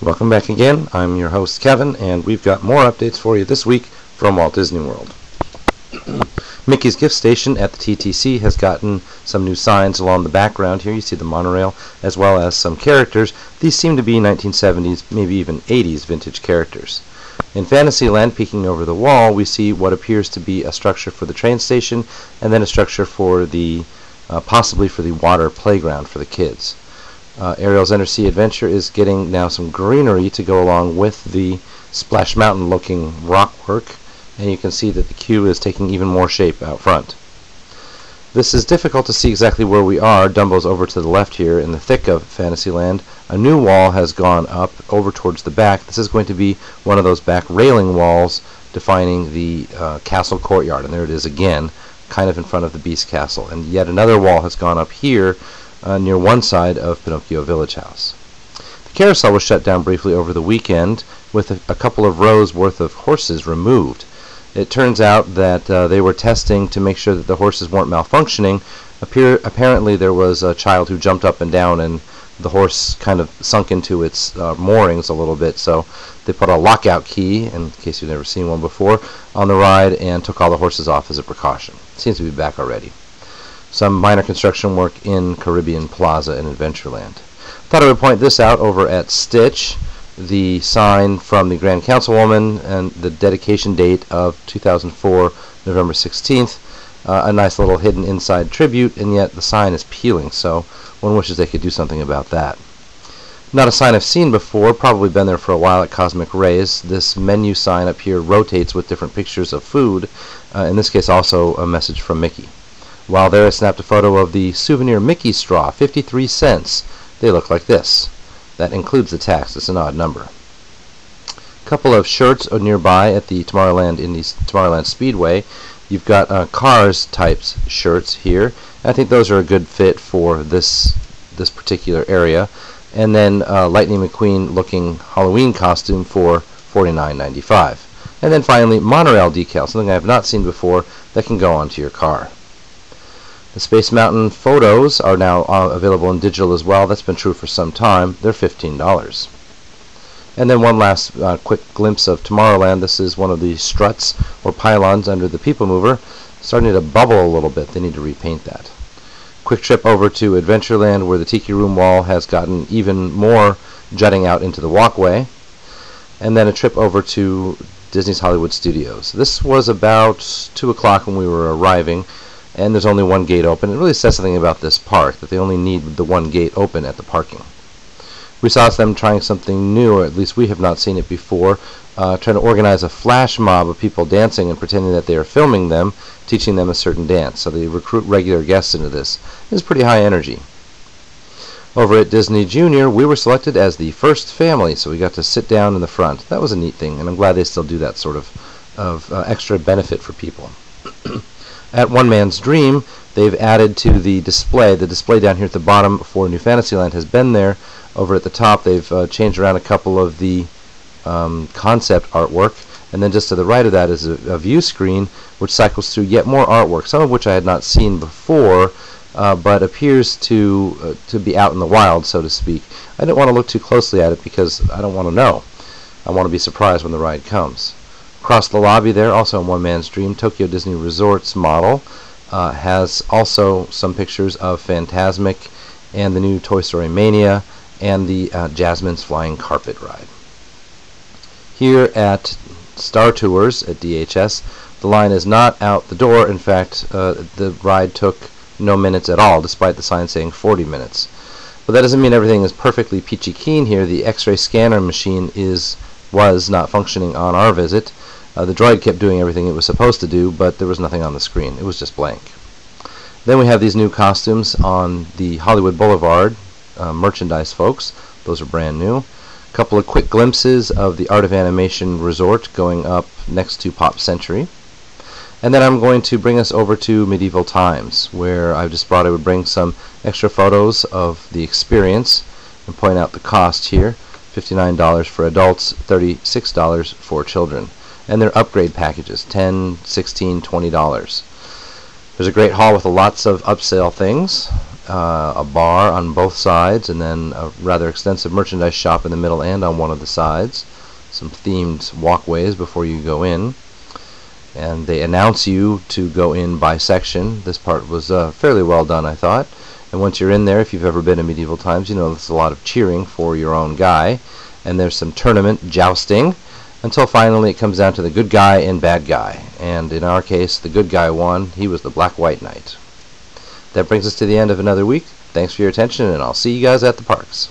Welcome back again. I'm your host Kevin, and we've got more updates for you this week from Walt Disney World. Mickey's Gift Station at the TTC has gotten some new signs along the background. Here you see the monorail as well as some characters. These seem to be 1970s, maybe even 80s vintage characters. In Fantasyland, peeking over the wall, we see what appears to be a structure for the train station and then a structure for the possibly for the water playground for the kids. Ariel's Undersea Adventure is getting now some greenery to go along with the Splash Mountain looking rockwork, and you can see that the queue is taking even more shape out front. This is difficult to see exactly where we are. Dumbo's over to the left here in the thick of Fantasyland. A new wall has gone up over towards the back. This is going to be one of those back railing walls defining the castle courtyard, and there it is again, kind of in front of the Beast Castle. And yet another wall has gone up here near one side of Pinocchio Village House. The carousel was shut down briefly over the weekend with a couple of rows worth of horses removed. It turns out that they were testing to make sure that the horses weren't malfunctioning. Apparently there was a child who jumped up and down and the horse kind of sunk into its moorings a little bit, so they put a lockout key, in case you've never seen one before, on the ride and took all the horses off as a precaution. It seems to be back already. Some minor construction work in Caribbean Plaza in Adventureland. Thought I would point this out over at Stitch, the sign from the Grand Councilwoman and the dedication date of 2004, November 16th. A nice little hidden inside tribute, and yet the sign is peeling, so one wishes they could do something about that. Not a sign I've seen before, probably been there for a while at Cosmic Rays. This menu sign up here rotates with different pictures of food, in this case also a message from Mickey. While there, I snapped a photo of the Souvenir Mickey straw, 53 cents. They look like this. That includes the tax. It's an odd number. A couple of shirts are nearby at the Tomorrowland Speedway. You've got Cars types shirts here. I think those are a good fit for this particular area. And then Lightning McQueen looking Halloween costume for $49.95. And then finally monorail decals, something I have not seen before that can go onto your car. The Space Mountain photos are now available in digital as well. That's been true for some time. They're $15. And then one last quick glimpse of Tomorrowland. This is one of the struts or pylons under the People Mover. Starting to bubble a little bit. They need to repaint that. Quick trip over to Adventureland, where the Tiki Room wall has gotten even more jutting out into the walkway. And then a trip over to Disney's Hollywood Studios. This was about 2 o'clock when we were arriving, and there's only one gate open. It really says something about this park, that they only need the one gate open at the parking. We saw them trying something new, or at least we have not seen it before, trying to organize a flash mob of people dancing and pretending that they are filming them, teaching them a certain dance. So they recruit regular guests into this. It's pretty high energy. Over at Disney Junior, we were selected as the first family, so we got to sit down in the front. That was a neat thing, and I'm glad they still do that sort of extra benefit for people. At One Man's Dream, they've added to the display. The display down here at the bottom for New Fantasyland has been there. Over at the top, they've changed around a couple of the concept artwork. And then just to the right of that is a view screen which cycles through yet more artwork, some of which I had not seen before, but appears to be out in the wild, so to speak. I didn't want to look too closely at it because I don't want to know. I want to be surprised when the ride comes. Across the lobby there, also in One Man's Dream, Tokyo Disney Resorts model has also some pictures of Fantasmic and the new Toy Story Mania and the Jasmine's Flying Carpet ride. Here at Star Tours at DHS, the line is not out the door. In fact, the ride took no minutes at all, despite the sign saying 40 minutes. But that doesn't mean everything is perfectly peachy keen here. The X-ray scanner machine was not functioning on our visit. The droid kept doing everything it was supposed to do, but there was nothing on the screen. It was just blank. Then we have these new costumes on the Hollywood Boulevard merchandise folks. Those are brand new. A couple of quick glimpses of the Art of Animation Resort going up next to Pop Century. And then I'm going to bring us over to Medieval Times, where I've just thought I would bring some extra photos of the experience and point out the cost here. $59 for adults, $36 for children. And their upgrade packages, $10, $16, $20. There's a great haul with lots of upsell things. a bar on both sides, and then a rather extensive merchandise shop in the middle and on one of the sides. Some themed walkways before you go in. And they announce you to go in by section. This part was fairly well done, I thought. And once you're in there, if you've ever been in medieval times, you know there's a lot of cheering for your own guy. And there's some tournament jousting until finally it comes down to the good guy and bad guy. And in our case, the good guy won. He was the Black-White Knight. That brings us to the end of another week. Thanks for your attention, and I'll see you guys at the parks.